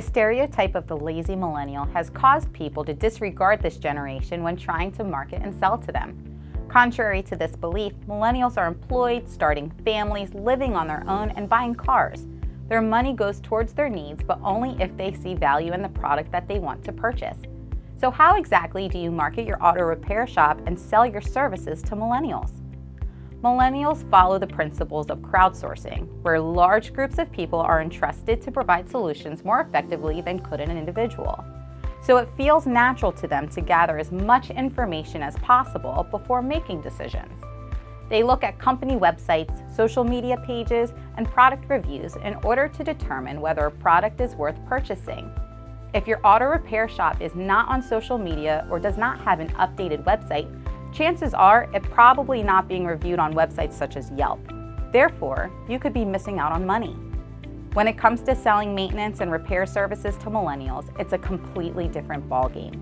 The stereotype of the lazy millennial has caused people to disregard this generation when trying to market and sell to them. Contrary to this belief, millennials are employed, starting families, living on their own, and buying cars. Their money goes towards their needs, but only if they see value in the product that they want to purchase. So how exactly do you market your auto repair shop and sell your services to millennials? Millennials follow the principles of crowdsourcing, where large groups of people are entrusted to provide solutions more effectively than could an individual. So it feels natural to them to gather as much information as possible before making decisions. They look at company websites, social media pages, and product reviews in order to determine whether a product is worth purchasing. If your auto repair shop is not on social media or does not have an updated website, chances are it's probably not being reviewed on websites such as Yelp. Therefore, you could be missing out on money. When it comes to selling maintenance and repair services to millennials, it's a completely different ballgame.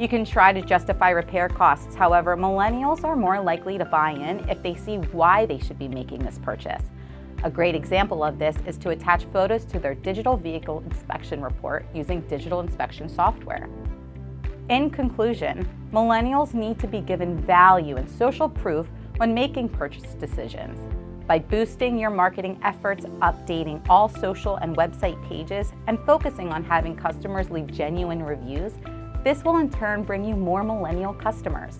You can try to justify repair costs, however, millennials are more likely to buy in if they see why they should be making this purchase. A great example of this is to attach photos to their digital vehicle inspection report using digital inspection software. In conclusion, millennials need to be given value and social proof when making purchase decisions. By boosting your marketing efforts, updating all social and website pages, and focusing on having customers leave genuine reviews, this will in turn bring you more millennial customers.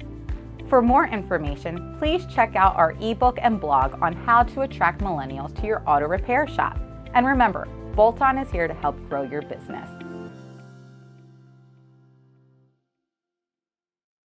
For more information, please check out our ebook and blog on how to attract millennials to your auto repair shop. And remember, Bolt-On is here to help grow your business.